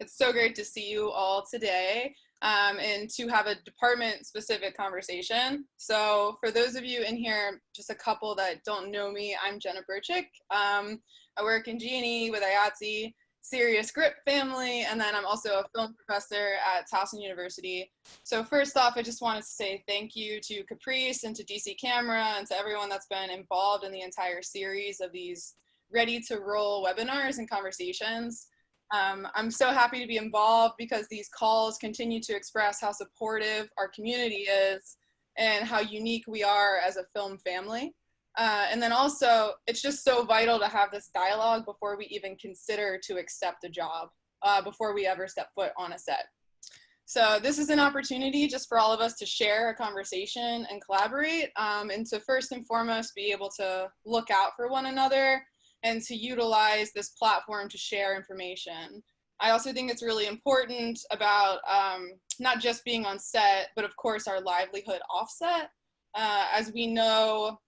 It's so great to see you all today and to have a department-specific conversation. So for those of you in here, just a couple that don't know me, I'm Jena Burchick. I work in G&E with IATSE, Serious Grip family, and then I'm also a film professor at Towson University. So first off, I just wanted to say thank you to Caprice and to DC Camera and to everyone that's been involved in the entire series of these ready-to-roll webinars and conversations. I'm so happy to be involved because these calls continue to express how supportive our community is and how unique we are as a film family. And then also, it's just so vital to have this dialogue before we even consider to accept a job, before we ever step foot on a set. So this is an opportunity just for all of us to share a conversation and collaborate, and to first and foremost be able to look out for one another and to utilize this platform to share information. I also think it's really important about not just being on set, but of course our livelihood offset. As we know,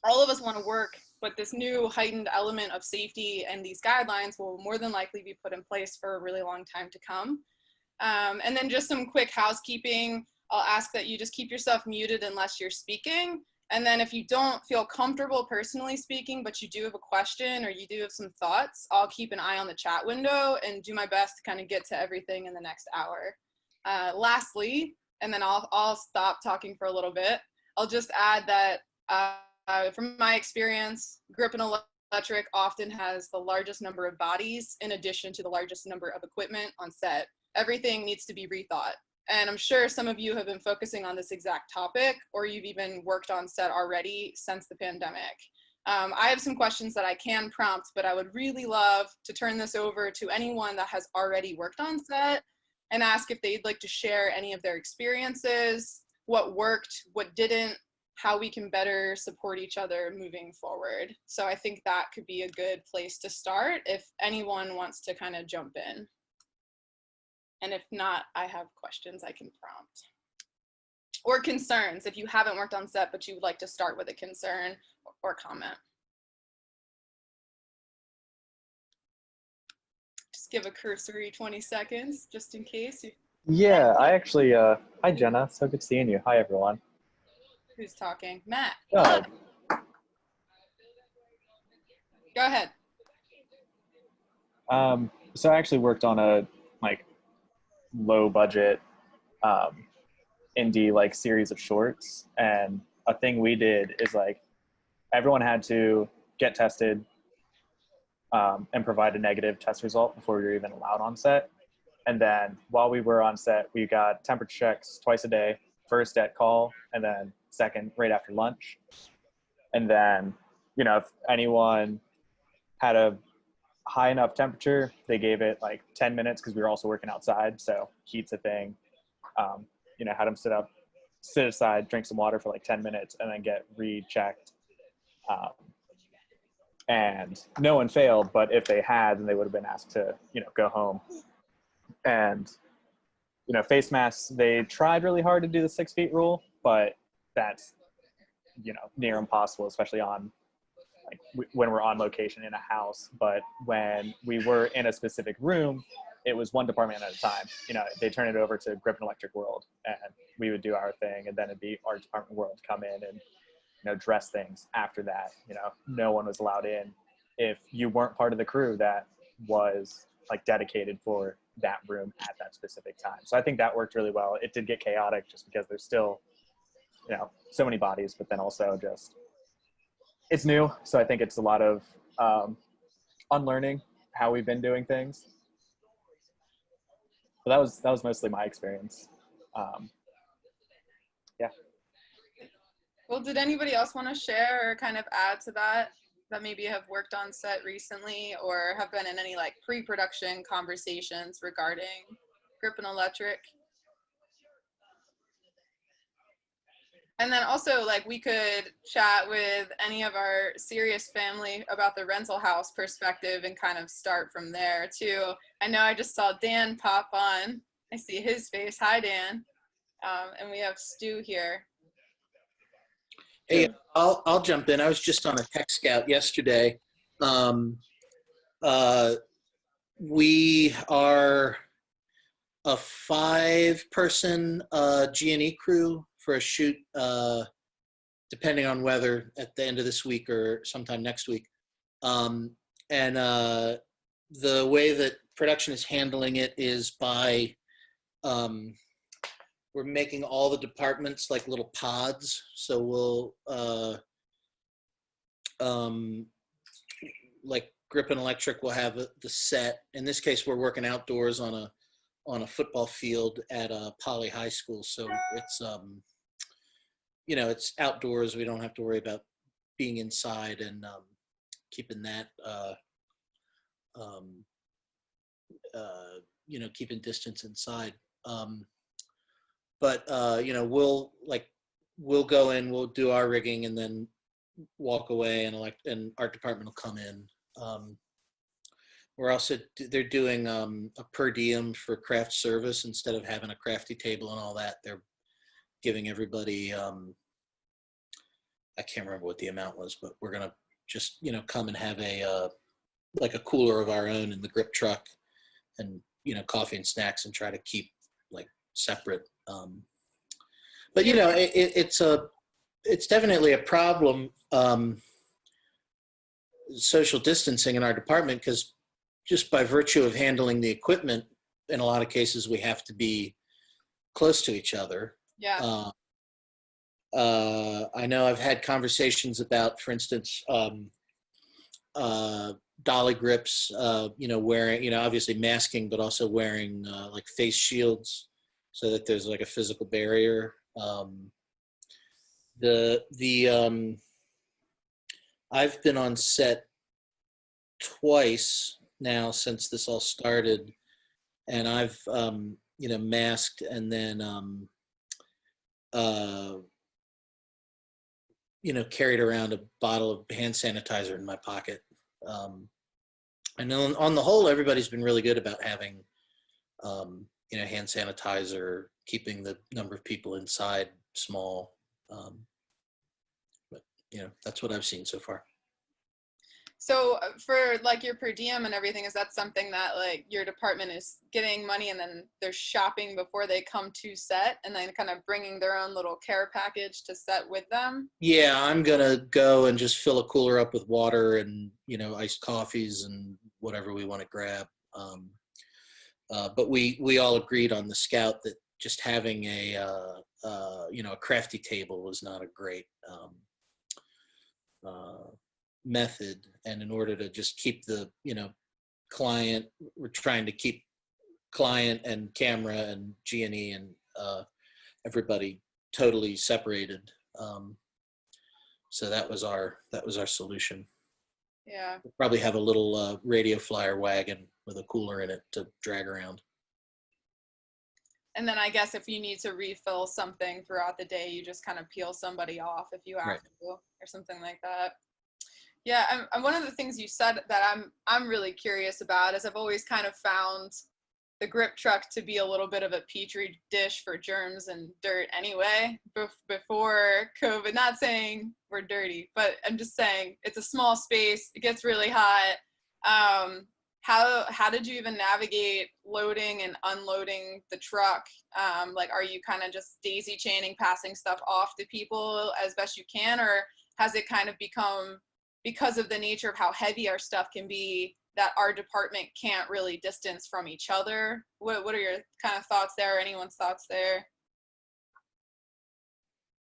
all of us want to work, but this new heightened element of safety and these guidelines will more than likely be put in place for a really long time to come. And then just some quick housekeeping. I'll ask that you just keep yourself muted unless you're speaking. And then if you don't feel comfortable personally speaking, but you do have a question or you do have some thoughts, I'll keep an eye on the chat window and do my best to kind of get to everything in the next hour. Lastly, and then I'll stop talking for a little bit, I'll just add that from my experience, grip and electric often has the largest number of bodies in addition to the largest number of equipment on set. Everything needs to be rethought. And I'm sure some of you have been focusing on this exact topic, or you've even worked on set already since the pandemic. I have some questions that I can prompt, but I would really love to turn this over to anyone that has already worked on set and ask if they'd like to share any of their experiences, what worked, what didn't, how we can better support each other moving forward. So I think that could be a good place to start if anyone wants to kind of jump in. And if not, I have questions I can prompt. Or concerns, if you haven't worked on set, but you would like to start with a concern or comment. Just give a cursory 20 seconds, just in case. Yeah, I actually, hi Jena, so good seeing you. Hi everyone. Who's talking? Matt. Go ahead. So I actually worked on a low budget indie series of shorts, and a thing we did is everyone had to get tested and provide a negative test result before we were even allowed on set. And then while we were on set, we got temperature checks twice a day, first at call and then second right after lunch. And then, you know, if anyone had a high enough temperature, they gave it 10 minutes because we were also working outside, so heat's a thing. You know, had them sit aside, drink some water for 10 minutes and then get rechecked. And no one failed, but if they had, then they would have been asked to, go home. And, face masks, they tried really hard to do the 6 feet rule, but that's, near impossible, especially on when we're on location in a house. But when we were in a specific room, it was one department at a time. They turn it over to Grip and Electric World, and we would do our thing, and then it'd be our department world come in and dress things after that. No one was allowed in if you weren't part of the crew that was dedicated for that room at that specific time. So I think that worked really well. It did get chaotic just because there's still so many bodies, but then also just it's new. So I think it's a lot of unlearning how we've been doing things. But that was mostly my experience. Yeah. Well, did anybody else want to share or kind of add to that maybe have worked on set recently or have been in any pre-production conversations regarding Grip and Electric? And then also we could chat with any of our serious family about the rental house perspective and kind of start from there too. I know I just saw Dan pop on. I see his face. Hi, Dan. And we have Stu here. Hey, I'll jump in. I was just on a tech scout yesterday. We are a 5-person G&E crew for a shoot, depending on weather, at the end of this week or sometime next week. And the way that production is handling it is by we're making all the departments like little pods. So we'll like Grip and Electric will have the set. In this case, we're working outdoors on a football field at a Poly High School. So it's it's outdoors. We don't have to worry about being inside and keeping that keeping distance inside. But we'll go in, we'll do our rigging, and then walk away, and art department will come in. They're doing a per diem for craft service instead of having a crafty table and all that. They're giving everybody, I can't remember what the amount was, but we're gonna just come and have a cooler of our own in the grip truck, and coffee and snacks, and try to keep like separate. But it's definitely a problem, social distancing in our department, because just by virtue of handling the equipment, in a lot of cases we have to be close to each other. Yeah. I know I've had conversations about, for instance, dolly grips, wearing, obviously masking, but also wearing like face shields so that there's like a physical barrier. I've been on set twice now since this all started, and I've masked and then carried around a bottle of hand sanitizer in my pocket. And on the whole, everybody's been really good about having hand sanitizer, keeping the number of people inside small. But that's what I've seen so far. So for like your per diem and everything, is that something that like your department is getting money and then they're shopping before they come to set, and then kind of bringing their own little care package to set with them? Yeah, I'm gonna go and just fill a cooler up with water and iced coffees and whatever we want to grab. But we all agreed on the scout that just having a crafty table was not a great method, and in order to just keep the client, we're trying to keep client and camera and G&E and everybody totally separated. So that was our solution. Yeah. We'll probably have a little radio flyer wagon with a cooler in it to drag around. And then I guess if you need to refill something throughout the day, you just kind of peel somebody off if you have to, or something like that. Yeah, and one of the things you said that I'm really curious about is I've always kind of found the grip truck to be a little bit of a petri dish for germs and dirt anyway, before COVID. Not saying we're dirty, but I'm just saying it's a small space, it gets really hot. How did you even navigate loading and unloading the truck? Like, are you kind of just daisy chaining, passing stuff off to people as best you can, or has it kind of become, because of the nature of how heavy our stuff can be, that our department can't really distance from each other? What are your kind of thoughts there, or anyone's thoughts there?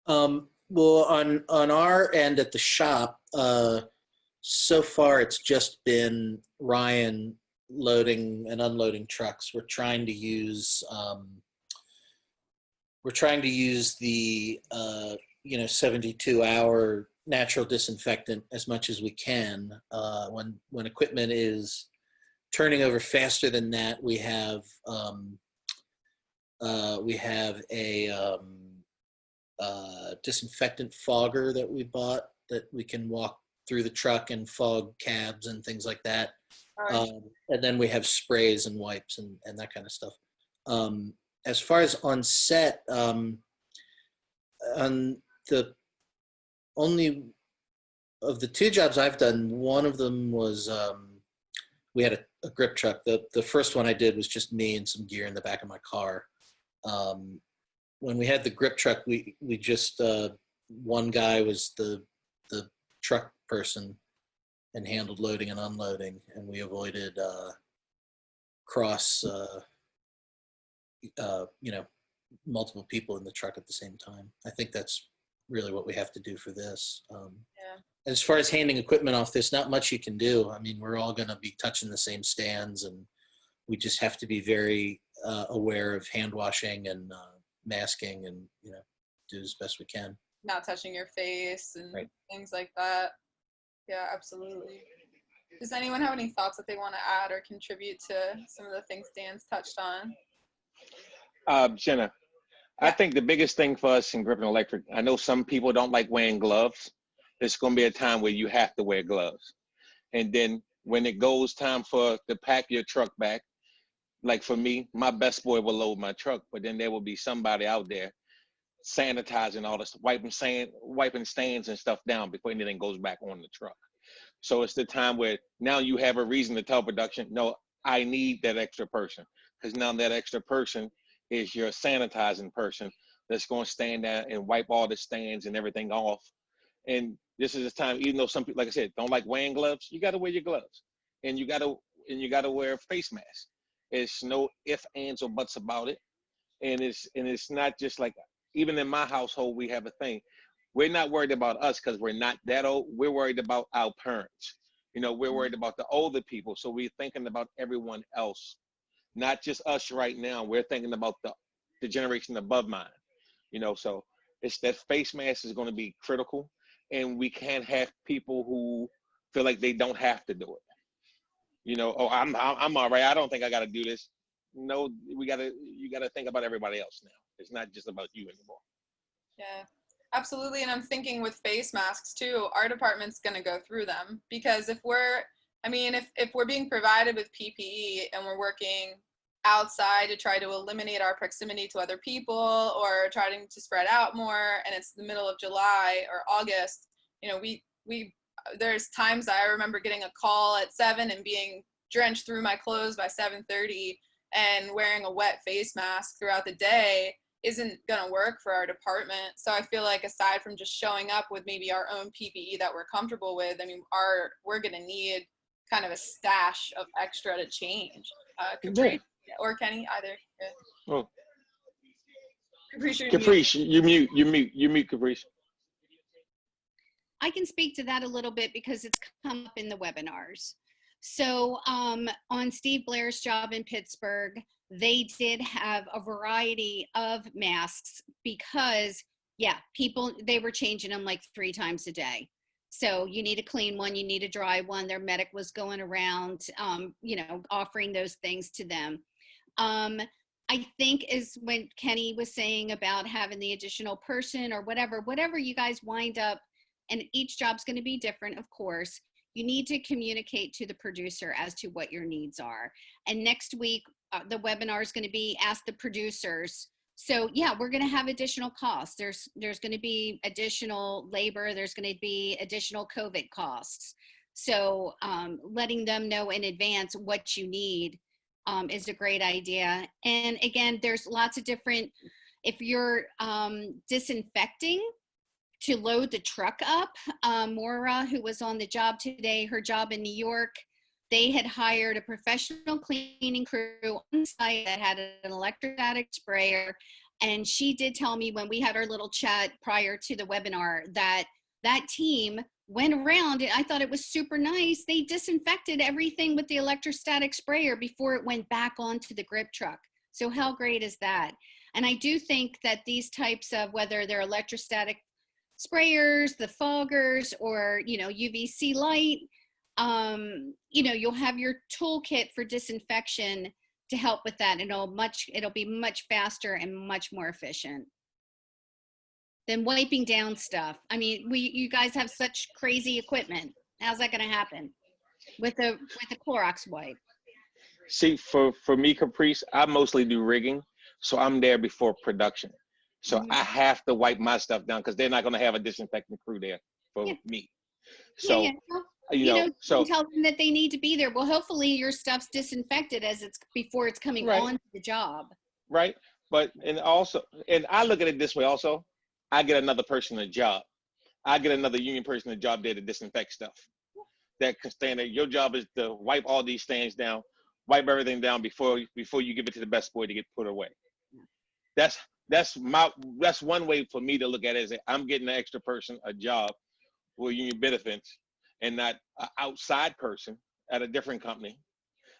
Well, on our end at the shop, so far it's just been Ryan loading and unloading trucks. We're trying to use the 72-hour natural disinfectant as much as we can. When equipment is turning over faster than that, we have a disinfectant fogger that we bought that we can walk through the truck and fog cabs and things like that. And then we have sprays and wipes and that kind of stuff. As far as on set, on the only of the 2 jobs I've done, one of them was we had a grip truck. The first one I did was just me and some gear in the back of my car. When we had the grip truck, we just one guy was the truck person and handled loading and unloading, and we avoided cross multiple people in the truck at the same time. I think that's really what we have to do for this. Yeah. As far as handing equipment off, there's not much you can do. I mean, we're all going to be touching the same stands, and we just have to be very aware of hand washing and masking, and do as best we can. Not touching your face and Right. things like that. Yeah, absolutely. Does anyone have any thoughts that they want to add or contribute to some of the things Dan's touched on? Jenna, I Yeah. think the biggest thing for us in Griffin Electric, I know some people don't like wearing gloves. There's going to be a time where you have to wear gloves. And then when it goes time to pack your truck back, like for me, my best boy will load my truck, but then there will be somebody out there sanitizing all this, wiping stains and stuff down before anything goes back on the truck. So it's the time where now you have a reason to tell production, no, I need that extra person, because now that extra person is your sanitizing person that's going to stand there and wipe all the stains and everything off. And this is the time, even though some people, like I said, don't like wearing gloves, you got to wear your gloves, and you got to wear a face mask. It's no ifs, ands, or buts about it. And it's not just like, even in my household, we have a thing. We're not worried about us because we're not that old. We're worried about our parents. We're worried about the older people. So we're thinking about everyone else, not just us right now. We're thinking about the generation above mine. So it's that face mask is going to be critical, and we can't have people who feel like they don't have to do it. Oh, I'm all right. I don't think I got to do this. No, you got to think about everybody else now. It's not just about you anymore. Yeah, absolutely. And I'm thinking with face masks too, our department's going to go through them, because if we're being provided with PPE and we're working outside to try to eliminate our proximity to other people or trying to spread out more, and it's the middle of July or August, we there's times I remember getting a call at 7 and being drenched through my clothes by 7:30, and wearing a wet face mask throughout the day isn't going to work for our department. So I feel like aside from just showing up with maybe our own PPE that we're comfortable with, I mean, we're going to need kind of a stash of extra to change. Caprice or Kenny, either. Yeah. Oh. Caprice, you mute, Caprice. I can speak to that a little bit because it's come up in the webinars. So on Steve Blair's job in Pittsburgh, they did have a variety of masks because, yeah, they were changing them like 3 times a day. So you need a clean one, you need a dry one. Their medic was going around, offering those things to them. I think is when Kenny was saying about having the additional person or whatever you guys wind up, and each job's going to be different, of course. You need to communicate to the producer as to what your needs are. And next week, the webinar is going to be Ask the Producers. So yeah, we're going to have additional costs. There's going to be additional labor. There's going to be additional COVID costs. So letting them know in advance what you need is a great idea. And again, there's lots of different, if you're disinfecting, to load the truck up. Maura, who was on the job today, her job in New York, they had hired a professional cleaning crew on site that had an electrostatic sprayer. And she did tell me when we had our little chat prior to the webinar that team went around, and I thought it was super nice. They disinfected everything with the electrostatic sprayer before it went back onto the grip truck. So how great is that? And I do think that these types of, whether they're electrostatic sprayers, the foggers, or UVC light, you'll have your toolkit for disinfection to help with that, and it'll be much faster and much more efficient than wiping down stuff. I mean, you guys have such crazy equipment. How's that going to happen with the Clorox wipe? See, for me, Caprice, I mostly do rigging, so I'm there before production. So I have to wipe my stuff down because they're not going to have a disinfecting crew there for me. So You know, so tell them that they need to be there. Well, hopefully your stuff's disinfected before it's coming right, on to the job. right. But and I look at it this way also. I get another person a job. I get another union person a job there to disinfect stuff. That can stand there. Your job is to wipe all these stains down, wipe everything down before you give it to the best boy to get put away. That's one way for me to look at it, is that I'm getting an extra person a job with union benefits and not an outside person at a different company.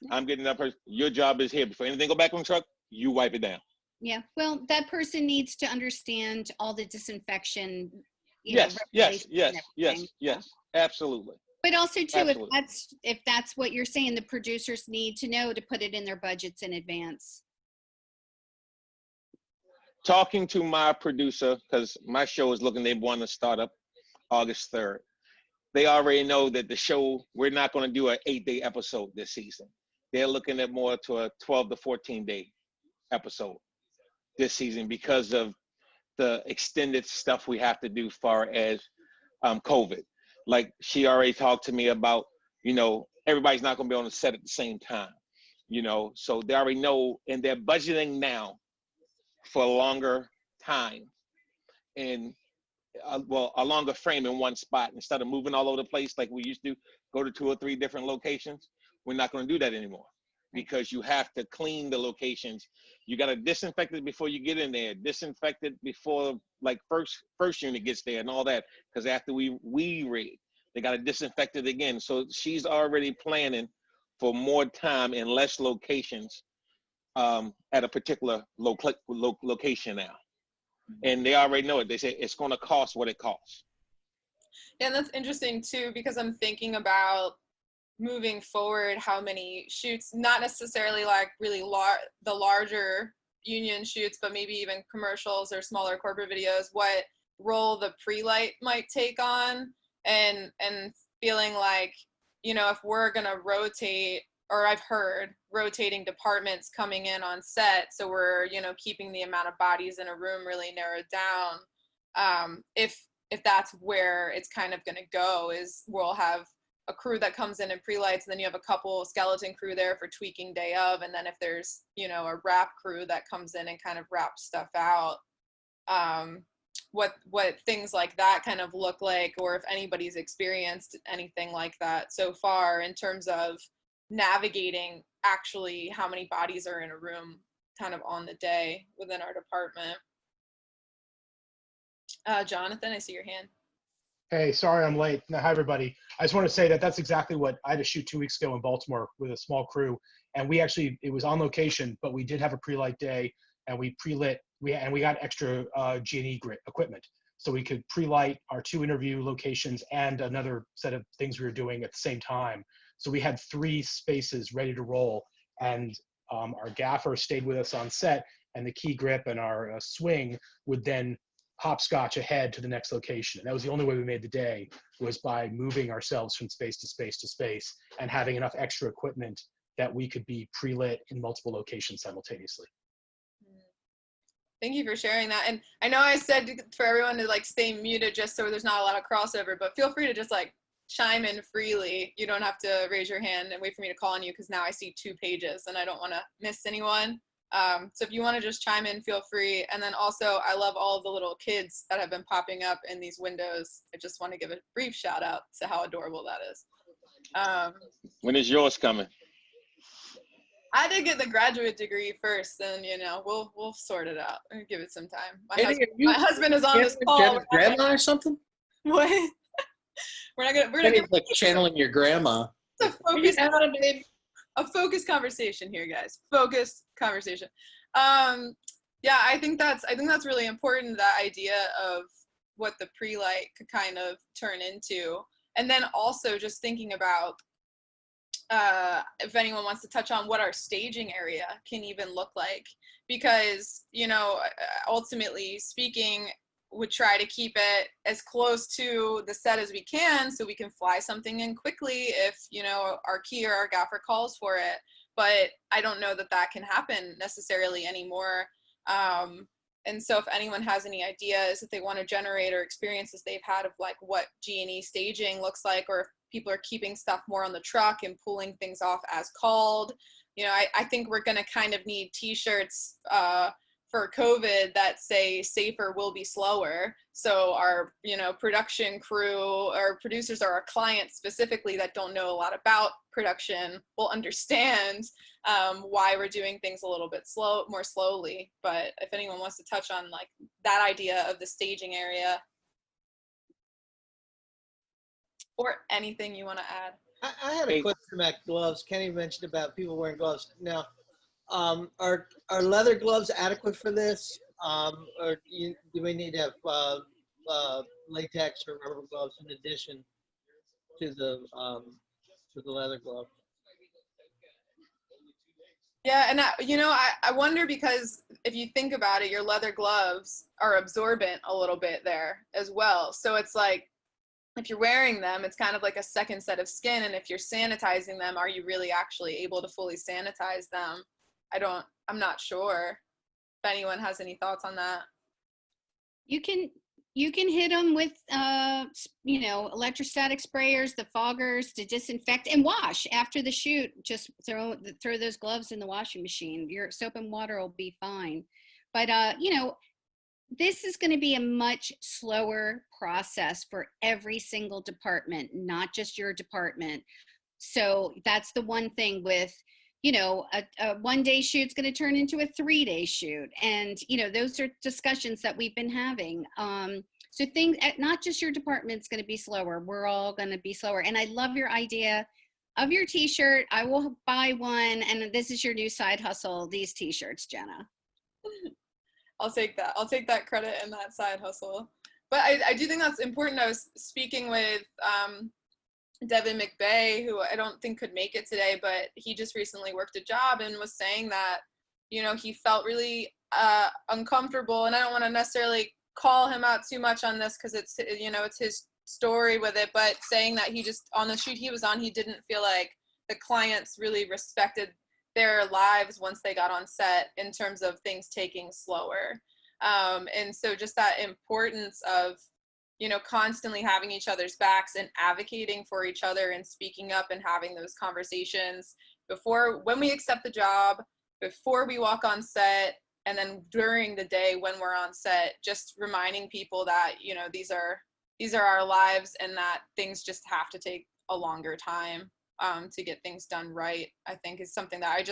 I'm getting that person. Your job is here. Before anything go back on the truck, you wipe it down. Yeah. Well, that person needs to understand all the disinfection, Yes, regulations and everything. yes, absolutely. But also too, Absolutely. if that's what you're saying, the producers need to know to put it in their budgets in advance. Talking to my producer, because my show is looking, they want to start up August 3rd. They already know that the show, we're not going to do an 8-day episode this season. They're looking at more to a 12 to 14-day episode this season because of the extended stuff we have to do far as COVID. Like she already talked to me about, everybody's not going to be on the set at the same time, so they already know, and they're budgeting now for a longer time and a longer frame in one spot instead of moving all over the place like we used to go to 2 or 3 different locations. We're not going to do that anymore because you have to clean the locations. You got to disinfect it before you get in there, disinfect it before like first unit gets there and all that, because after we read, they got to disinfect it again. So she's already planning for more time and less locations at a particular location now. And they already know it. They say it's going to cost what it costs. Yeah, and that's interesting too, because I'm thinking about moving forward how many shoots, not necessarily like really the larger union shoots, but maybe even commercials or smaller corporate videos, what role the pre-light might take on, and feeling like, if we're going to rotate, or I've heard rotating departments coming in on set, so we're keeping the amount of bodies in a room really narrowed down. If that's where it's kind of going to go, is we'll have a crew that comes in and pre-lights, and then you have a couple skeleton crew there for tweaking day of, and then if there's a wrap crew that comes in and kind of wraps stuff out, what things like that kind of look like, or if anybody's experienced anything like that so far in terms of navigating actually how many bodies are in a room kind of on the day within our department. Jonathan, I see your hand. Hey, sorry I'm late. Hi, everybody. I just want to say that that's exactly what I had to shoot 2 weeks ago in Baltimore with a small crew. And it was on location, but we did have a pre-light day, and we pre-lit, we got extra G&E equipment. So we could pre-light our 2 interview locations and another set of things we were doing at the same time. So we had 3 spaces ready to roll, and our gaffer stayed with us on set, and the key grip and our swing would then hopscotch ahead to the next location. And that was the only way we made the day, was by moving ourselves from space to space to space and having enough extra equipment that we could be pre-lit in multiple locations simultaneously. Thank you for sharing that. And I know I said for everyone to like stay muted just so there's not a lot of crossover, but feel free to just like chime in freely. You don't have to raise your hand and wait for me to call on you, because now I see 2 pages and I don't want to miss anyone. So if you want to just chime in, feel free. And then also, I love all of the little kids that have been popping up in these windows. I just want to give a brief shout out to how adorable that is. When is yours coming? I did get the graduate degree first, and we'll sort it out. I'll give it some time. My husband is on this call. Grandma or something? What? we're not gonna like channeling your grandma. It's a focused conversation here, guys. Focused conversation. Yeah, I think that's really important, that idea of what the pre-light could kind of turn into. And then also just thinking about if anyone wants to touch on what our staging area can even look like, because ultimately speaking, would try to keep it as close to the set as we can, so we can fly something in quickly if our key or our gaffer calls for it. But I don't know that can happen necessarily anymore. And so if anyone has any ideas that they want to generate, or experiences they've had of like what G&E staging looks like, or people are keeping stuff more on the truck and pulling things off as called. You know, I think we're going to kind of need t-shirts for COVID that say safer will be slower. So our, you know, production crew or producers or our clients specifically that don't know a lot about production will understand why we're doing things a little bit more slowly. But if anyone wants to touch on like that idea of the staging area or anything you want to add. I had a question about gloves. Kenny mentioned about people wearing gloves. Now, are leather gloves adequate for this? Or do we need to have latex or rubber gloves in addition to the leather glove? Yeah, and you know, I wonder, because if you think about it, your leather gloves are absorbent a little bit there as well. So it's like, if you're wearing them, it's kind of like a second set of skin. And if you're sanitizing them, are you really actually able to fully sanitize them? I'm not sure if anyone has any thoughts on that. You can hit them with, you know, electrostatic sprayers, the foggers to disinfect and wash after the shoot. Just throw those gloves in the washing machine. Your soap and water will be fine. But, you know, this is going to be a much slower process for every single department, not just your department. So that's the one thing with, you know, a one-day shoot's going to turn into a 3-day shoot. And, you know, those are discussions that we've been having. So things, not just your department's going to be slower. We're all going to be slower. And I love your idea of your t-shirt. I will buy one. And this is your new side hustle, these t-shirts, Jena. I'll take that. I'll take that credit and that side hustle. But I do think that's important. I was speaking with Devin McVeigh, who I don't think could make it today, but he just recently worked a job and was saying that, you know, he felt really uncomfortable. And I don't want to necessarily call him out too much on this because it's, you know, it's his story with it, but saying that he just, on the shoot he was on, he didn't feel like the clients really respected their lives once they got on set in terms of things taking slower. And so just that importance of, you know, constantly having each other's backs and advocating for each other and speaking up and having those conversations before, when we accept the job, before we walk on set, and then during the day when we're on set, just reminding people that, you know, these are our lives and that things just have to take a longer time to get things done right, I think is something that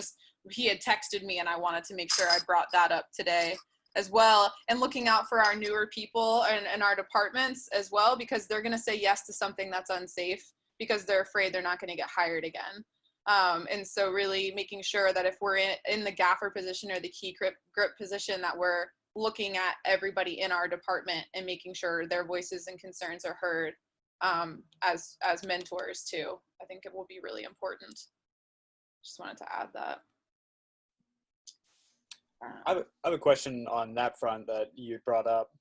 he had texted me and I wanted to make sure I brought that up today as well. And looking out for our newer people and our departments as well, because they're gonna say yes to something that's unsafe because they're afraid they're not gonna get hired again. And so really making sure that if we're in the gaffer position or the key grip position, that we're looking at everybody in our department and making sure their voices and concerns are heard as mentors too. I think it will be really important. Just wanted to add that. I have a question on that front that you brought up.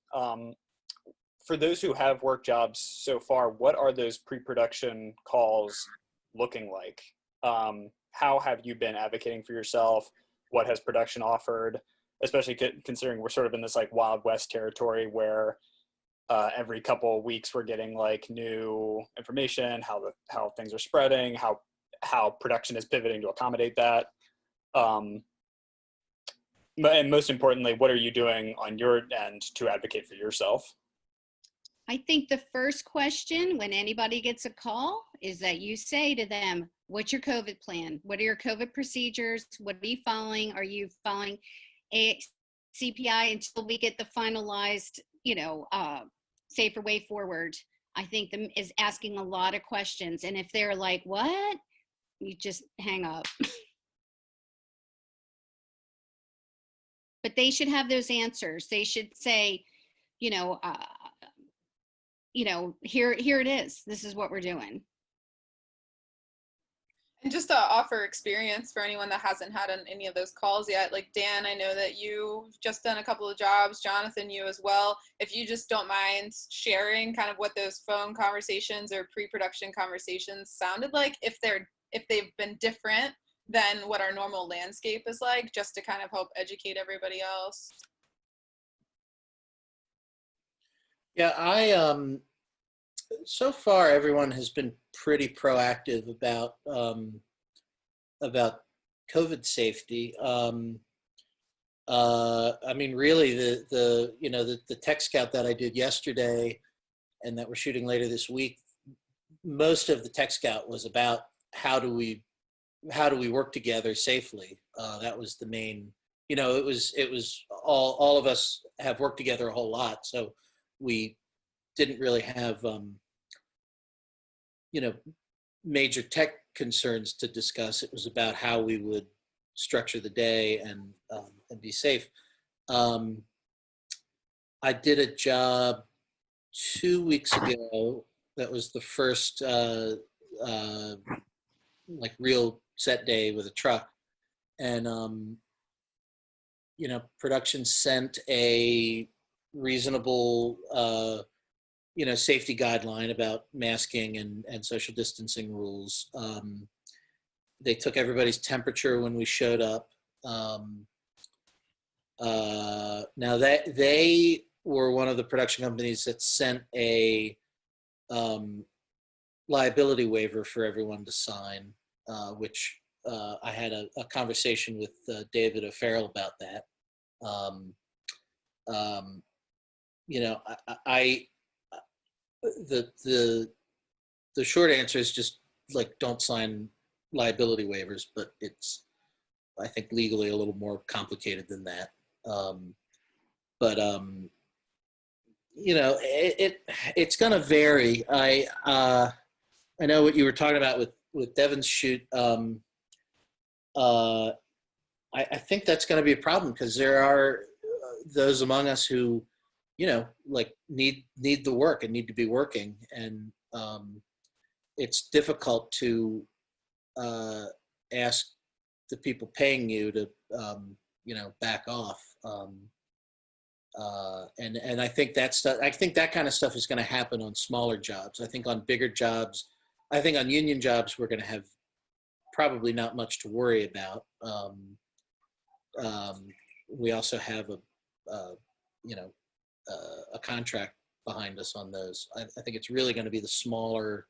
For those who have work jobs so far, what are those pre-production calls looking like? How have you been advocating for yourself? What has production offered? Especially considering we're sort of in this like Wild West territory where every couple of weeks we're getting like new information, how things are spreading, how production is pivoting to accommodate that. And most importantly, what are you doing on your end to advocate for yourself? I think the first question when anybody gets a call is that you say to them, what's your COVID plan? What are your COVID procedures? What are you following? Are you following a CPI until we get the finalized, you know, safer way forward? I think them is asking a lot of questions. And if they're like, what? You just hang up. But they should have those answers. They should say, you know, here it is. This is what we're doing. And just to offer experience for anyone that hasn't had any of those calls yet, like Dan, I know that you've just done a couple of jobs, Jonathan, you as well. If you just don't mind sharing kind of what those phone conversations or pre-production conversations sounded like, if they've been different than what our normal landscape is like, just to kind of help educate everybody else. Yeah, So far, everyone has been pretty proactive about COVID safety. I mean, really, the tech scout that I did yesterday and that we're shooting later this week, most of the tech scout was about how do we work together safely. That was the main. It was all of us have worked together a whole lot, so we didn't really have major tech concerns to discuss. It was about how we would structure the day and be safe. I did a job 2 weeks ago. That was the first like real set day with a truck, and production sent a reasonable safety guideline about masking and social distancing rules. They took everybody's temperature when we showed up. Now they were one of the production companies that sent a liability waiver for everyone to sign, which I had a conversation with David O'Farrell about that. The short answer is just like don't sign liability waivers, but it's, I think, legally a little more complicated than that. It's going to vary. I know what you were talking about with Devin's shoot. I think that's going to be a problem because there are those among us who, need the work and need to be working, and it's difficult to ask the people paying you to back off. And I think that kind of stuff is going to happen on smaller jobs. I think on bigger jobs, I think on union jobs, we're going to have probably not much to worry about. We also have a contract behind us on those. I think it's really going to be the smaller,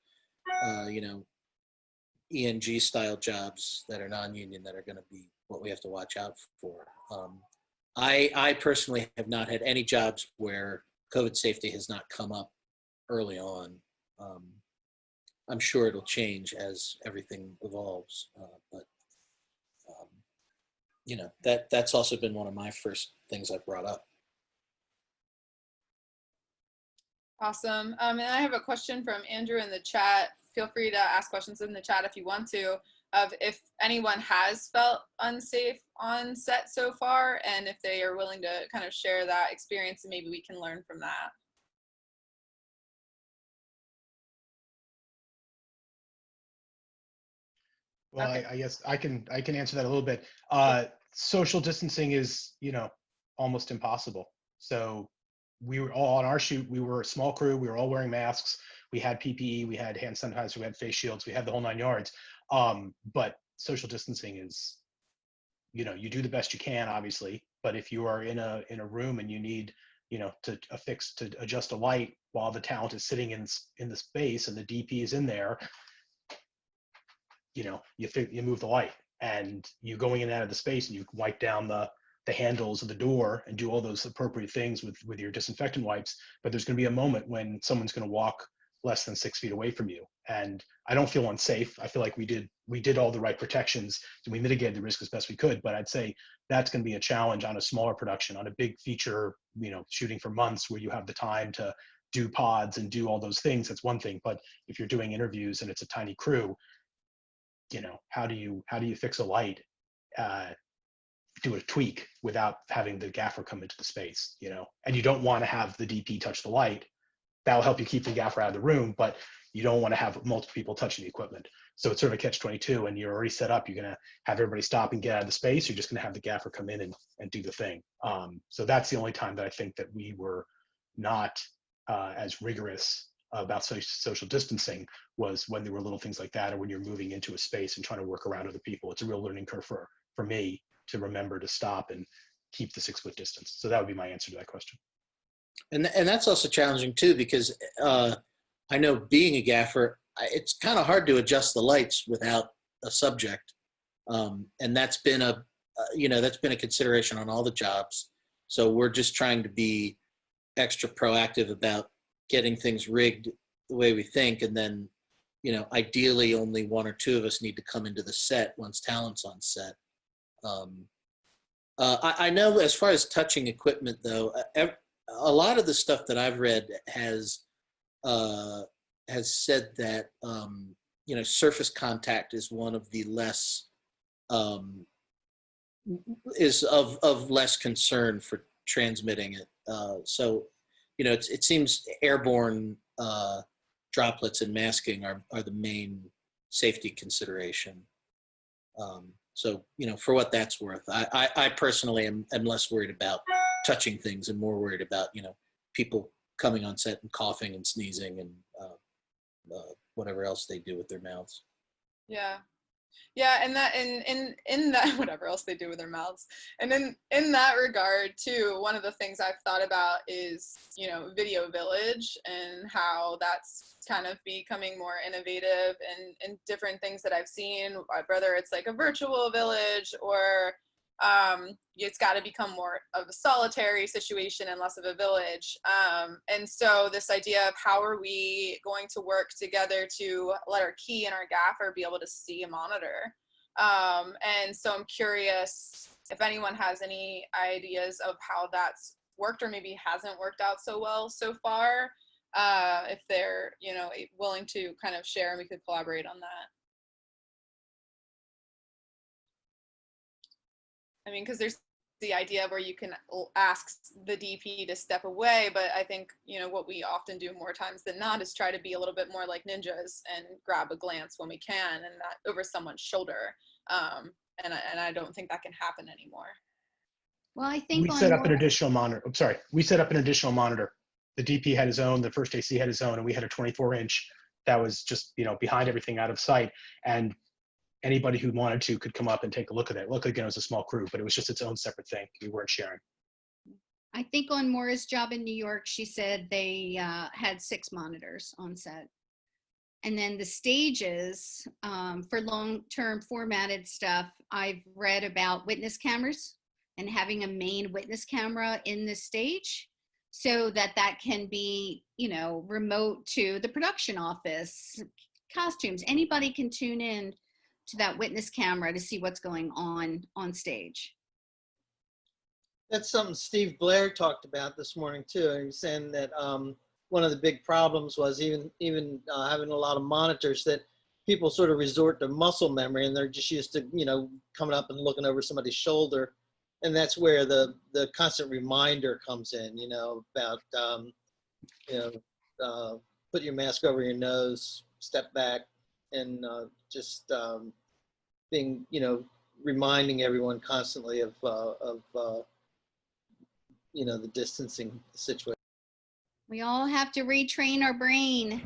ENG style jobs that are non-union that are going to be what we have to watch out for. I personally have not had any jobs where COVID safety has not come up early on. I'm sure it'll change as everything evolves, but that's also been one of my first things I've brought up. Awesome. And I have a question from Andrew in the chat. Feel free to ask questions in the chat if you want to, of if anyone has felt unsafe on set so far, and if they are willing to kind of share that experience, and maybe we can learn from that. Well, Okay. I guess I can answer that a little bit. Social distancing is, almost impossible. So we were all on our shoot. We were a small crew. We were all wearing masks. We had PPE. We had hand sanitizer. We had face shields. We had the whole 9 yards. But social distancing is, you do the best you can, obviously. But if you are in a room and you need, to adjust a light while the talent is sitting in the space and the DP is in there, you move the light, and you going in and out of the space, and you wipe down the handles of the door and do all those appropriate things with your disinfectant wipes. But there's going to be a moment when someone's going to walk less than 6 feet away from you, and I don't feel unsafe. I feel like we did all the right protections, and we mitigated the risk as best we could. But I'd say that's going to be a challenge on a smaller production. On a big feature, shooting for months where you have the time to do pods and do all those things, that's one thing. But if you're doing interviews and it's a tiny crew, how do you fix a light, do a tweak without having the gaffer come into the space, and you don't want to have the DP touch the light. That'll help you keep the gaffer out of the room, but you don't want to have multiple people touching the equipment. So it's sort of a catch-22, and you're already set up. You're going to have everybody stop and get out of the space. You're just going to have the gaffer come in and do the thing. So that's the only time that I think that we were not as rigorous about social distancing, was when there were little things like that, or when you're moving into a space and trying to work around other people. It's a real learning curve for me to remember to stop and keep the 6 foot distance. So that would be my answer to that question. And that's also challenging too, because I know being a gaffer, it's kind of hard to adjust the lights without a subject. And that's been that's been a consideration on all the jobs. So we're just trying to be extra proactive about getting things rigged the way we think. And then, ideally only one or two of us need to come into the set once talent's on set. I know as far as touching equipment though, a lot of the stuff that I've read has said that, surface contact is one of the less, is of less concern for transmitting it. So, it seems airborne droplets and masking are the main safety consideration. So, for what that's worth, I personally am less worried about touching things and more worried about, people coming on set and coughing and sneezing and whatever else they do with their mouths. Yeah. Yeah, and that in that whatever else they do with their mouths. And in that regard too, one of the things I've thought about is, Video Village and how that's kind of becoming more innovative and different things that I've seen, whether it's like a virtual village or it's got to become more of a solitary situation and less of a village. And so this idea of how are we going to work together to let our key and our gaffer be able to see a monitor. And so I'm curious if anyone has any ideas of how that's worked or maybe hasn't worked out so well so far, if they're, willing to kind of share and we could collaborate on that. I mean, because there's the idea where you can ask the DP to step away, but I think, what we often do more times than not is try to be a little bit more like ninjas and grab a glance when we can and not over someone's shoulder. And I don't think that can happen anymore. Well, I think We set up an additional monitor. I'm sorry. We set up an additional monitor. The DP had his own, the first AC had his own, and we had a 24-inch that was just, behind everything out of sight. And anybody who wanted to could come up and take a look at it. Luckily, again, it was a small crew, but it was just its own separate thing. We weren't sharing. I think on Maura's job in New York, she said they had 6 monitors on set. And then the stages for long-term formatted stuff, I've read about witness cameras and having a main witness camera in the stage so that can be, remote to the production office, costumes. Anybody can tune in to that witness camera to see what's going on stage. That's something Steve Blair talked about this morning too. He was saying that one of the big problems was even having a lot of monitors that people sort of resort to muscle memory and they're just used to, coming up and looking over somebody's shoulder. And that's where the constant reminder comes in, about, put your mask over your nose, step back, and just being, reminding everyone constantly of the distancing situation. We all have to retrain our brain.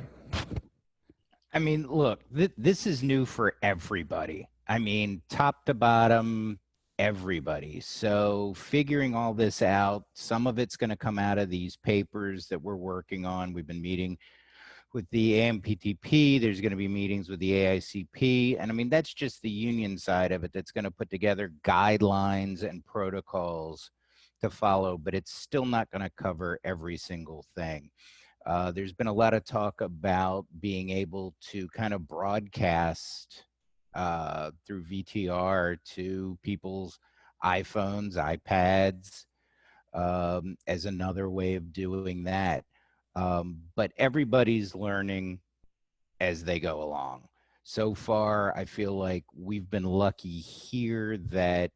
I mean, look, this is new for everybody. I mean, top to bottom, everybody. So figuring all this out, some of it's going to come out of these papers that we're working on. We've been meeting with the AMPTP. There's going to be meetings with the AICP. And I mean, that's just the union side of it that's going to put together guidelines and protocols to follow, but it's still not going to cover every single thing. There's been a lot of talk about being able to kind of broadcast through VTR to people's iPhones, iPads, as another way of doing that. But everybody's learning as they go along. So far, I feel like we've been lucky here that,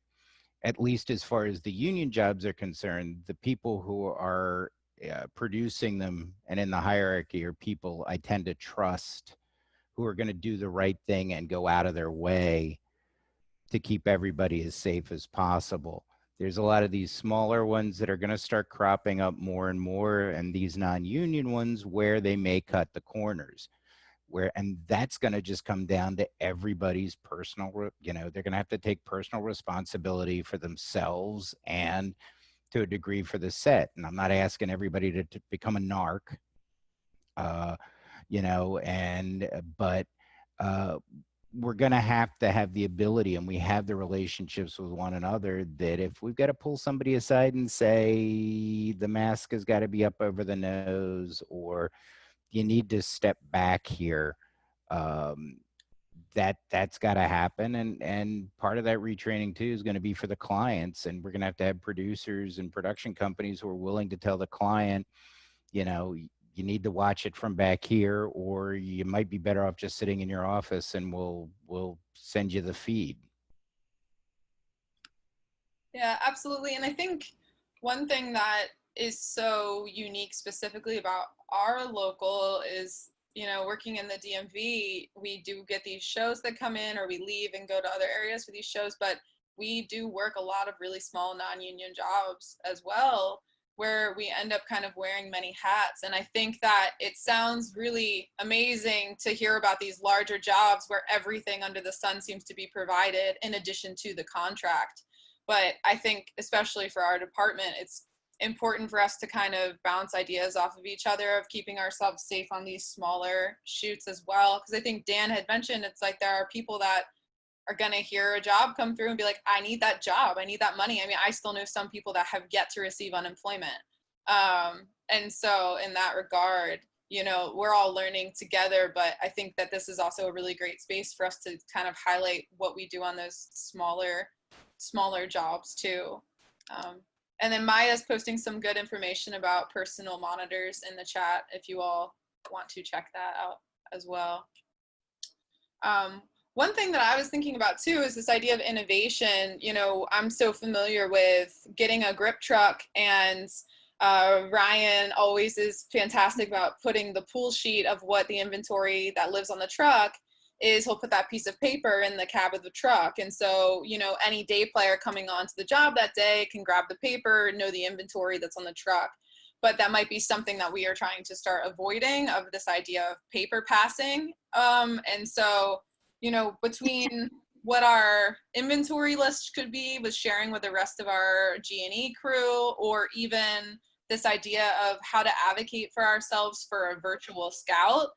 at least as far as the union jobs are concerned, the people who are producing them and in the hierarchy are people I tend to trust, who are going to do the right thing and go out of their way to keep everybody as safe as possible. There's a lot of these smaller ones that are going to start cropping up more and more, and these non-union ones where they may cut the corners. And that's going to just come down to everybody's personal, they're going to have to take personal responsibility for themselves and to a degree for the set. And I'm not asking everybody to become a narc. you know, and but we're going to have the ability, and we have the relationships with one another, that if we've got to pull somebody aside and say the mask has got to be up over the nose, or you need to step back here, that's got to happen. And part of that retraining too is going to be for the clients, and we're going to have producers and production companies who are willing to tell the client, you know, you need to watch it from back here, or you might be better off just sitting in your office and we'll send you the feed. Yeah, absolutely. And I think one thing that is so unique specifically about our local is, you know, working in the DMV, we do get these shows that come in, or we leave and go to other areas for these shows, but we do work a lot of really small non-union jobs as well, where we end up kind of wearing many hats. And I think that it sounds really amazing to hear about these larger jobs where everything under the sun seems to be provided in addition to the contract. But I think especially for our department, it's important for us to kind of bounce ideas off of each other, of keeping ourselves safe on these smaller shoots as well. Because I think Dan had mentioned, it's like there are people that are going to hear a job come through and be like, I need that job, I need that money. I mean, I still know some people that have yet to receive unemployment. And so in that regard, you know, we're all learning together, but I think that this is also a really great space for us to kind of highlight what we do on those smaller jobs too. And then Maya's posting some good information about personal monitors in the chat if you all want to check that out as well. One thing that I was thinking about too is this idea of innovation. You know, I'm so familiar with getting a grip truck, and Ryan always is fantastic about putting the pool sheet of what the inventory that lives on the truck is. He'll put that piece of paper in the cab of the truck. And so, you know, any day player coming onto the job that day can grab the paper, know the inventory that's on the truck. But that might be something that we are trying to start avoiding, of this idea of paper passing. And so, you know, between what our inventory list could be with sharing with the rest of our G&E crew, or even this idea of how to advocate for ourselves for a virtual scout,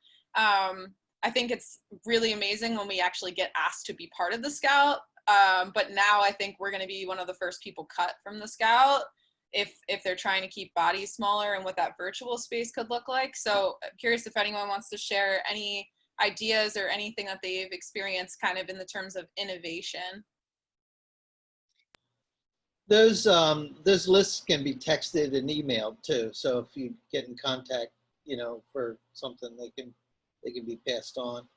I think it's really amazing when we actually get asked to be part of the scout. But now I think we're going to be one of the first people cut from the scout if they're trying to keep bodies smaller, and what that virtual space could look like. So I'm curious if anyone wants to share any ideas or anything that they've experienced kind of in the terms of innovation. Those lists can be texted and emailed too. So if you get in contact, you know, for something, they can be passed on.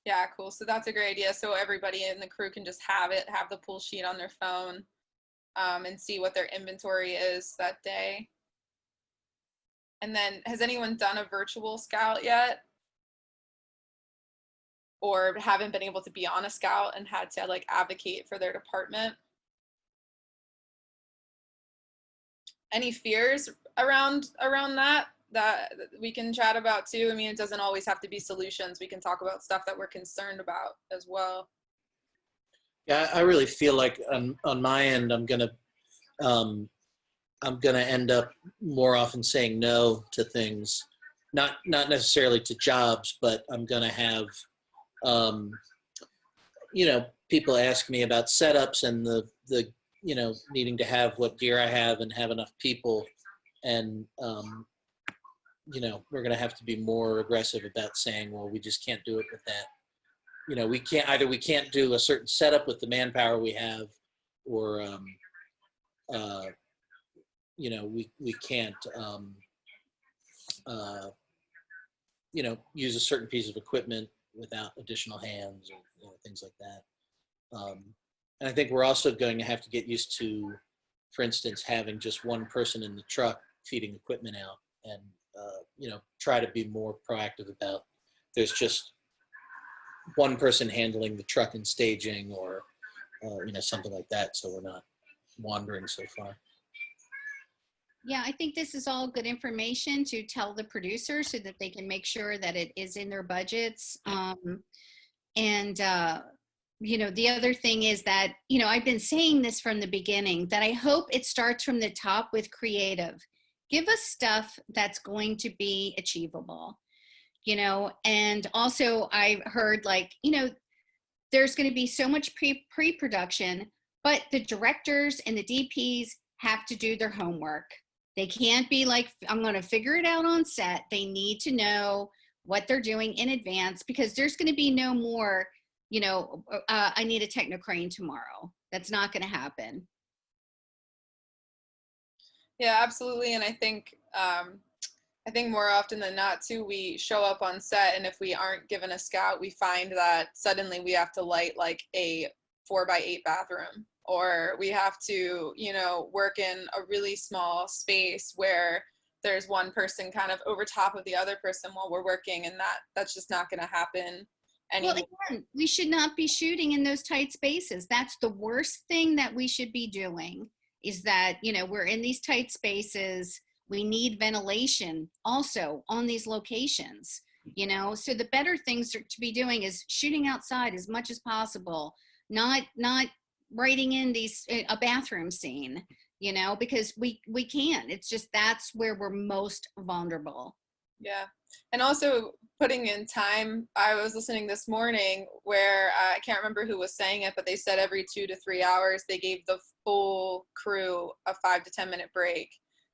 Yeah, cool. So that's a great idea. So everybody in the crew can just have the pull sheet on their phone, and see what their inventory is that day. And then, has anyone done a virtual scout yet? Or haven't been able to be on a scout and had to like advocate for their department? Any fears around that we can chat about too? I mean, it doesn't always have to be solutions. We can talk about stuff that we're concerned about as well. Yeah, I really feel like on my end, I'm gonna end up more often saying no to things, not necessarily to jobs, but I'm gonna have, you know, people ask me about setups and the you know, needing to have what gear I have and have enough people, and you know, we're gonna have to be more aggressive about saying, well, we just can't do it with that. You know, we can't do a certain setup with the manpower we have, or you know, we can't you know, use a certain piece of equipment without additional hands, or you know, things like that. And I think we're also going to have to get used to, for instance, having just one person in the truck feeding equipment out, and you know, try to be more proactive about, there's just one person handling the truck and staging, or you know, something like that, so we're not wandering so far. Yeah, I think this is all good information to tell the producers so that they can make sure that it is in their budgets. You know, the other thing is that, you know, I've been saying this from the beginning, that I hope it starts from the top with creative. give us stuff that's going to be achievable, you know. And also I heard, like, you know, there's going to be so much pre-production, but the directors and the DPs have to do their homework. They can't be like, I'm going to figure it out on set. They need to know what they're doing in advance, because there's going to be no more, you know, I need a techno crane tomorrow. That's not going to happen. Yeah, absolutely. And I think more often than not too, we show up on set, and if we aren't given a scout, we find that suddenly we have to light like a 4x8 bathroom, or we have to, you know, work in a really small space where there's one person kind of over top of the other person while we're working, and that's just not going to happen anymore. Well, again, we should not be shooting in those tight spaces. That's the worst thing that we should be doing, is that, you know, we're in these tight spaces. We need ventilation also on these locations, you know. So the better things to be doing is shooting outside as much as possible, not writing in a bathroom scene, you know, because we can't. It's just, that's where we're most vulnerable. Yeah. And also putting in time. I was listening this morning where I can't remember who was saying it, but they said every 2 to 3 hours they gave the full crew a 5 to 10 minute break,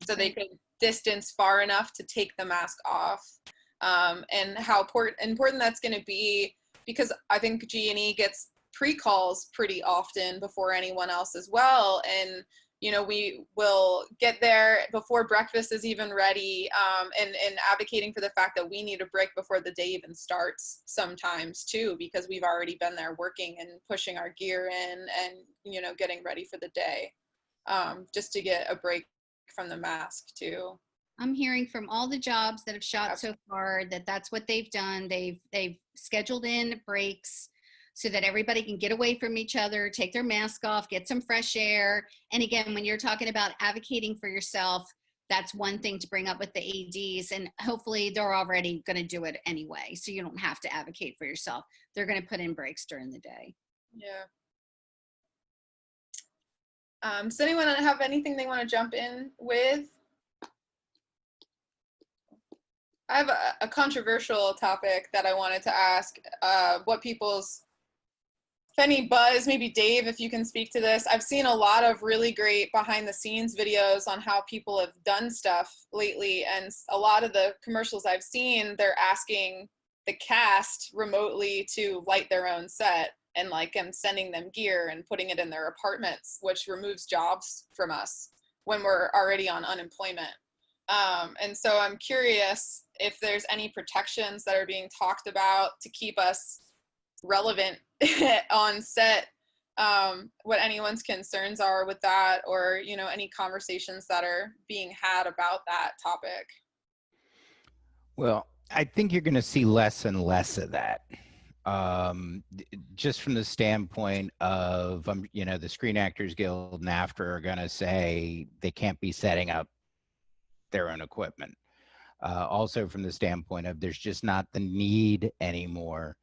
so they could distance far enough to take the mask off. And how important that's going to be, because I think G&E gets pre-calls pretty often before anyone else as well. And, you know, we will get there before breakfast is even ready, and advocating for the fact that we need a break before the day even starts sometimes too, because we've already been there working and pushing our gear in and, you know, getting ready for the day, just to get a break from the mask too. I'm hearing from all the jobs that have shot so far that that's what they've done. They've scheduled in breaks so that everybody can get away from each other, take their mask off, get some fresh air. And again, when you're talking about advocating for yourself, that's one thing to bring up with the ADs, and hopefully they're already going to do it anyway, so you don't have to advocate for yourself. They're going to put in breaks during the day. Yeah. Does anyone have anything they want to jump in with? I have a controversial topic that I wanted to ask, what people's, if any buzz, maybe Dave, if you can speak to this. I've seen a lot of really great behind the scenes videos on how people have done stuff lately, and a lot of the commercials I've seen, they're asking the cast remotely to light their own set, and like, I'm sending them gear and putting it in their apartments, which removes jobs from us when we're already on unemployment. And so I'm curious if there's any protections that are being talked about to keep us relevant on set, what anyone's concerns are with that, or, you know, any conversations that are being had about that topic. Well, I think you're going to see less and less of that. Just from the standpoint of, you know, the Screen Actors Guild and NAFTA are going to say they can't be setting up their own equipment. Also from the standpoint of, there's just not the need anymore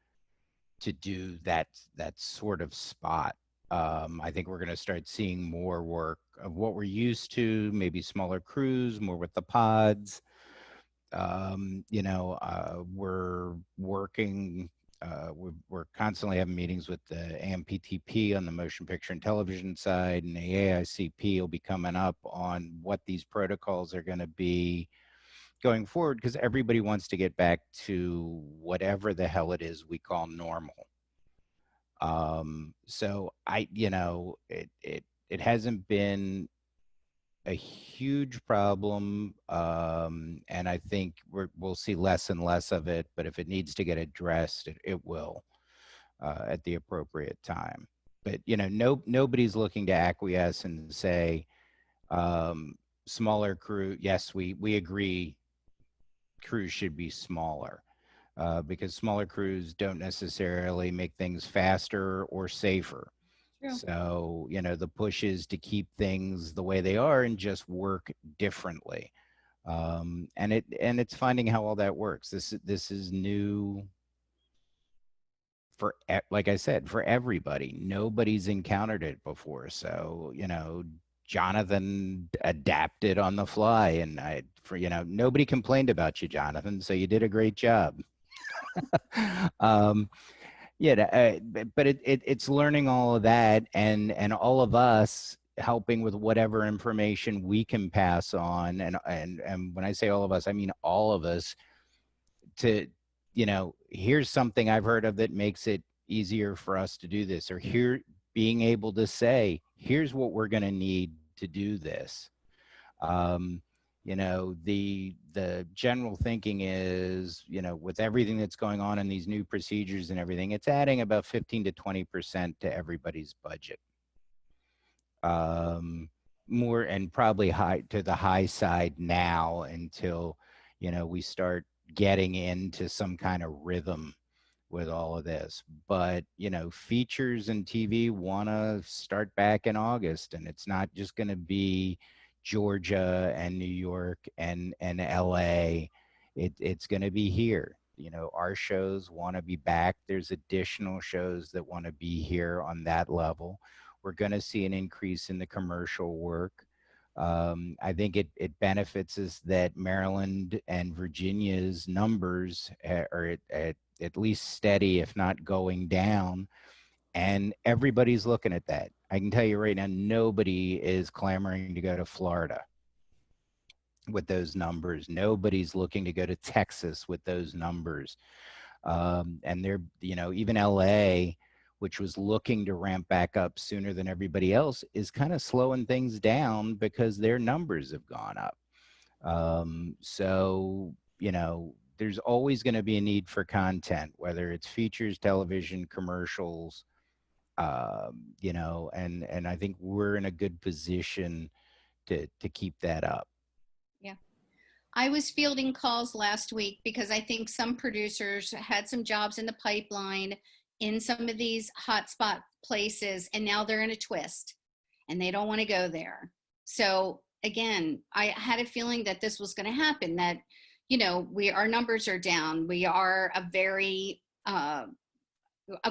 to do that sort of spot. I think we're going to start seeing more work of what we're used to, maybe smaller crews, more with the pods. You know, we're working, we're constantly having meetings with the AMPTP on the motion picture and television side, and the AICP will be coming up on what these protocols are going to be going forward, because everybody wants to get back to whatever the hell it is we call normal. So you know, it hasn't been a huge problem, and I think we'll see less and less of it, but if it needs to get addressed, it will, at the appropriate time. But, you know, nobody's looking to acquiesce and say, smaller crew, yes, we agree crews should be smaller, because smaller crews don't necessarily make things faster or safer. True. So, you know, the push is to keep things the way they are and just work differently. And it's finding how all that works. This is new for, like I said, for everybody. Nobody's encountered it before. So, you know, Jonathan adapted on the fly, and nobody complained about you, Jonathan. So you did a great job. But it's learning all of that, and all of us helping with whatever information we can pass on, and when I say all of us, I mean all of us. To here's something I've heard of that makes it easier for us to do this, or here being able to say, here's what we're going to need to do this. The general thinking is, with everything that's going on in these new procedures and everything, it's adding about 15 to 20% to everybody's budget. More, and probably high to the high side now until, we start getting into some kind of rhythm with all of this. But features and TV want to start back in August, and it's not just going to be Georgia and New York and LA. It's going to be here. Our shows want to be back. There's additional shows that want to be here on that level. We're going to see an increase in the commercial work. I think it benefits us that Maryland and Virginia's numbers are at least steady, if not going down. And everybody's looking at that. I can tell you right now, nobody is clamoring to go to Florida with those numbers. Nobody's looking to go to Texas with those numbers. And they're, even LA, which was looking to ramp back up sooner than everybody else, is kind of slowing things down because their numbers have gone up. There's always going to be a need for content, whether it's features, television, commercials, and I think we're in a good position to keep that up. Yeah. I was fielding calls last week because I think some producers had some jobs in the pipeline in some of these hotspot places, and now they're in a twist and they don't want to go there. So again, I had a feeling that this was going to happen, that, our numbers are down. We are a very, a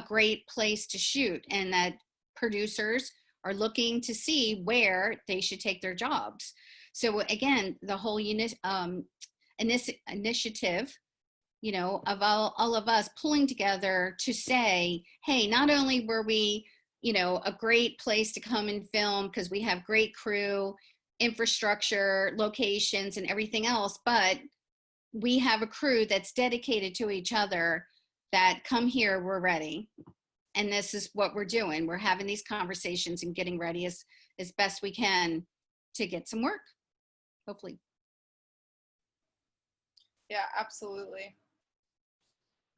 great place to shoot, and that producers are looking to see where they should take their jobs. So again, the whole initiative, of all of us pulling together to say, hey, not only were we, a great place to come and film because we have great crew, infrastructure, locations, and everything else, but we have a crew that's dedicated to each other, that come here, we're ready. And this is what we're doing. We're having these conversations and getting ready as best we can to get some work, hopefully. Yeah, absolutely.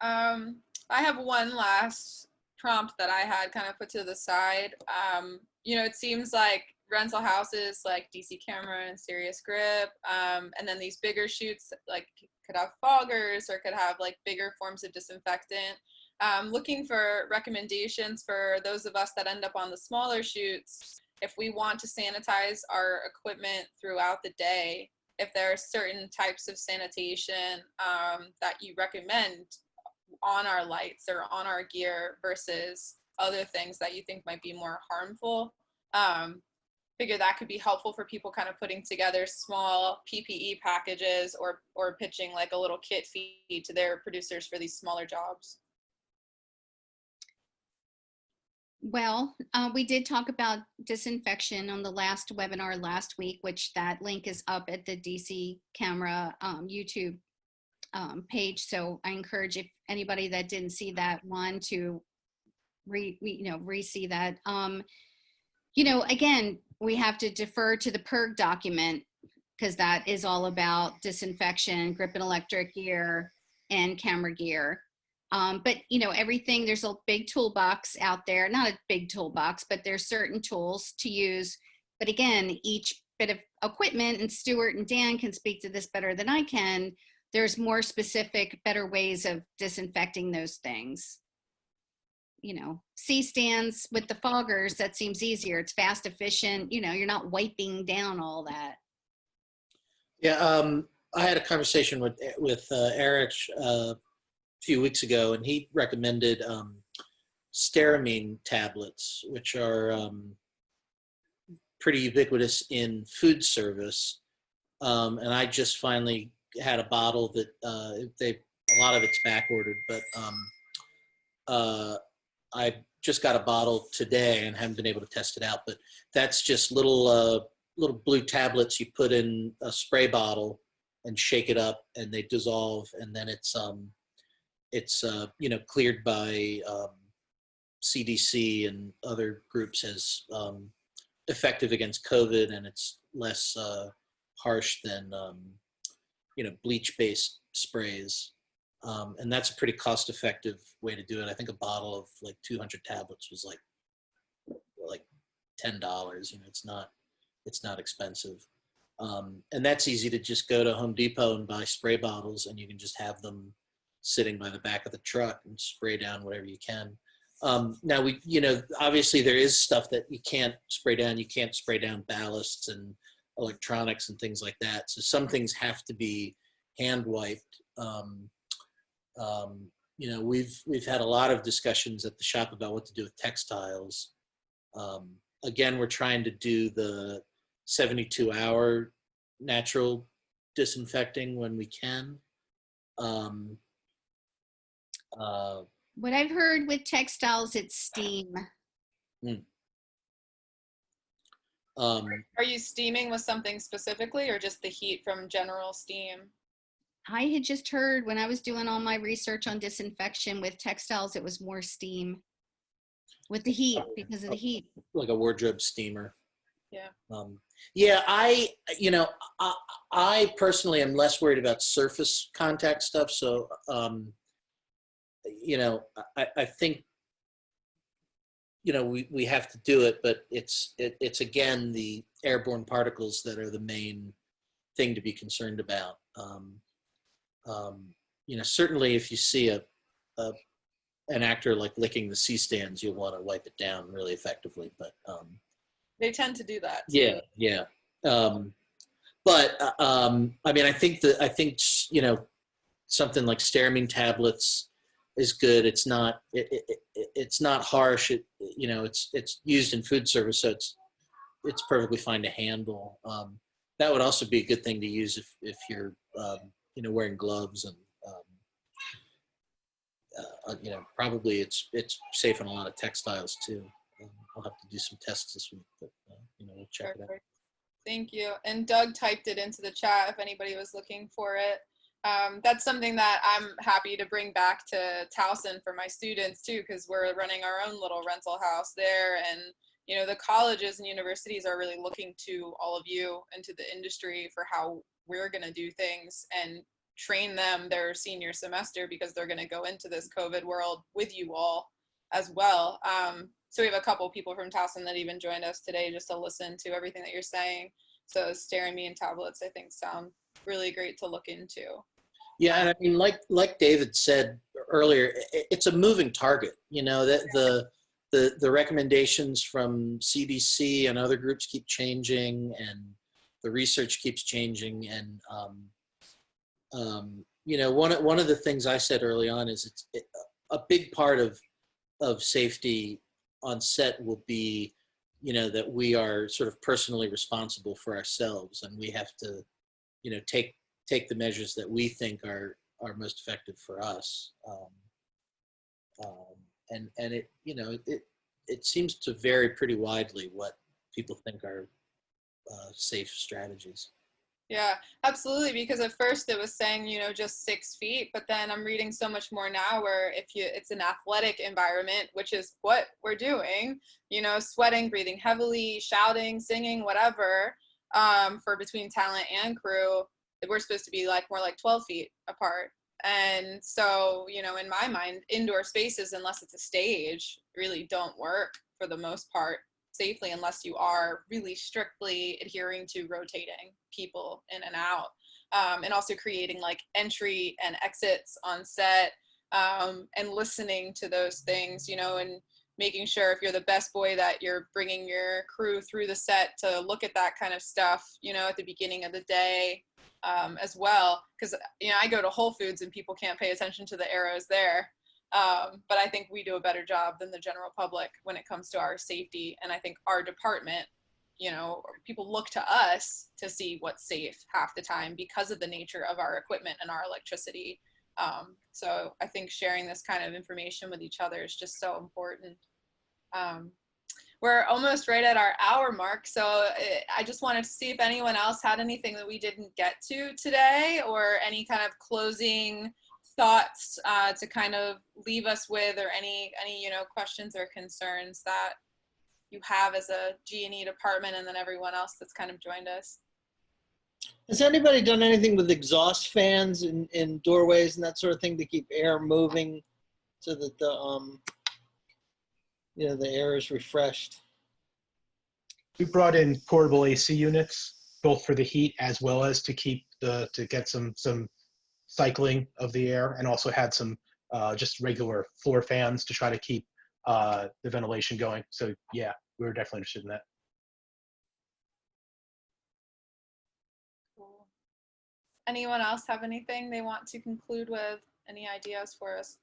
I have one last prompt that I had kind of put to the side. It seems like rental houses like DC Camera and Serious Grip, and then these bigger shoots like could have foggers or could have like bigger forms of disinfectant. Looking for recommendations for those of us that end up on the smaller shoots, if we want to sanitize our equipment throughout the day, if there are certain types of sanitation that you recommend on our lights or on our gear versus other things that you think might be more harmful. Figure that could be helpful for people kind of putting together small PPE packages or pitching like a little kit fee to their producers for these smaller jobs. Well, we did talk about disinfection on the last webinar last week, which that link is up at the DC Camera YouTube page. So I encourage if anybody that didn't see that one to re-see that. Again, we have to defer to the PERG document because that is all about disinfection, grip and electric gear, and camera gear. But everything, there's a big toolbox out there, not a big toolbox, but there's certain tools to use. But again, each bit of equipment, and Stuart and Dan can speak to this better than I can, there's more specific, better ways of disinfecting those things. C-stands with the foggers, that seems easier. It's fast, efficient, you're not wiping down all that. Yeah, I had a conversation with Eric a few weeks ago, and he recommended Steramine tablets, which are pretty ubiquitous in food service. And I just finally had a bottle that a lot of it's back ordered, but I just got a bottle today and haven't been able to test it out. But that's just little blue tablets you put in a spray bottle and shake it up, and they dissolve, and then it's cleared by CDC and other groups as effective against COVID, and it's less harsh than bleach-based sprays. And that's a pretty cost-effective way to do it. I think a bottle of like 200 tablets was like $10. It's not expensive. And that's easy to just go to Home Depot and buy spray bottles, and you can just have them sitting by the back of the truck and spray down whatever you can. Now obviously there is stuff that you can't spray down. You can't spray down ballasts and electronics and things like that. So some things have to be hand wiped. We've had a lot of discussions at the shop about what to do with textiles. Again, we're trying to do the 72-hour natural disinfecting when we can. What I've heard with textiles, it's steam. Are you steaming with something specifically, or just the heat from general steam? I had just heard when I was doing all my research on disinfection with textiles, it was more steam with the heat, because of the heat. Like a wardrobe steamer. Yeah. I personally am less worried about surface contact stuff. So, I think, we have to do it, but it's again, the airborne particles that are the main thing to be concerned about. Certainly if you see an actor like licking the C-stands, you'll want to wipe it down really effectively, but they tend to do that. Yeah. I think something like Stearamine tablets is good. It's not harsh. It's used in food service, so it's perfectly fine to handle. That would also be a good thing to use if you're wearing gloves, and probably it's safe on a lot of textiles too. I'll have to do some tests this week, but we'll check it out. Thank you. And Doug typed it into the chat if anybody was looking for it. That's something that I'm happy to bring back to Towson for my students too, because we're running our own little rental house there, and the colleges and universities are really looking to all of you and to the industry for how we're going to do things and train them their senior semester, because they're going to go into this COVID world with you all as well. So we have a couple people from Towson that even joined us today just to listen to everything that you're saying. So Stearamine tablets, I think, sound really great to look into. Yeah, and I mean, like David said earlier, it's a moving target. That the recommendations from CDC and other groups keep changing, and the research keeps changing. And one of the things I said early on is a big part of safety on set will be, that we are sort of personally responsible for ourselves, and we have to, take the measures that we think are most effective for us. And it seems to vary pretty widely what people think are safe strategies. Yeah, absolutely. Because at first it was saying, just 6 feet, but then I'm reading so much more now where it's an athletic environment, which is what we're doing, sweating, breathing heavily, shouting, singing, whatever, for between talent and crew, we're supposed to be more like 12 feet apart. And so, in my mind, indoor spaces, unless it's a stage, really don't work for the most part safely unless you are really strictly adhering to rotating people in and out, and also creating entry and exits on set, and listening to those things, and making sure if you're the best boy that you're bringing your crew through the set to look at that kind of stuff, at the beginning of the day, as well. Because, I go to Whole Foods and people can't pay attention to the arrows there. But I think we do a better job than the general public when it comes to our safety. And I think our department, you know, people look to us to see what's safe half the time because of the nature of our equipment and our electricity. So I think sharing this kind of information with each other is just so important. We're almost right at our hour mark, so I just wanted to see if anyone else had anything that we didn't get to today, or any kind of closing thoughts to kind of leave us with, or any you know, questions or concerns that you have as a G&E department, and then everyone else that's kind of joined us. Has anybody done anything with exhaust fans in doorways and that sort of thing to keep air moving so that the you know, the air is refreshed? We brought in portable AC units, both for the heat as well as to keep to get some cycling of the air, and also had some just regular floor fans to try to keep the ventilation going. So yeah, we were definitely interested in that. Cool. Anyone else have anything they want to conclude with? Any ideas for us?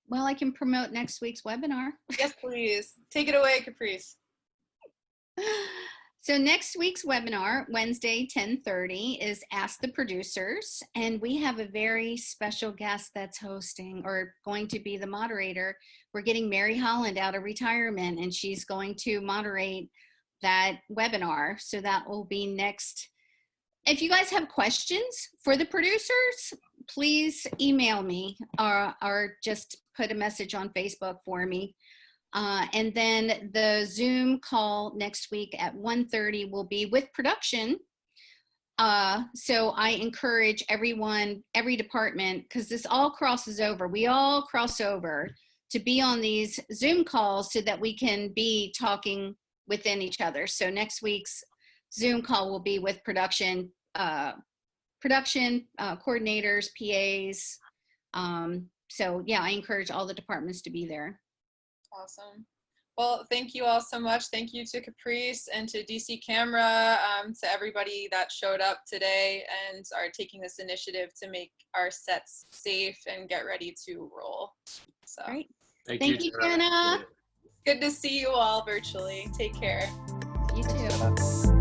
Well, I can promote next week's webinar. Yes, please. Take it away, Caprice. So next week's webinar, Wednesday, 10:30, is Ask the Producers. And we have a very special guest that's hosting, or going to be the moderator. We're getting Mary Holland out of retirement, and she's going to moderate that webinar. So that will be next. If you guys have questions for the producers, please email me, or just put a message on Facebook for me. And then the Zoom call next week at 1:30 will be with production. So I encourage everyone, every department, because this all crosses over. We all cross over to be on these Zoom calls so that we can be talking within each other. So next week's Zoom call will be with production, coordinators, PAs. So yeah, I encourage all the departments to be there. Awesome. Well, thank you all so much. Thank you to Caprice and to DC Camera, to everybody that showed up today and are taking this initiative to make our sets safe and get ready to roll. So Great. Thank you, Jenna. good to see you all virtually. Take care. You too.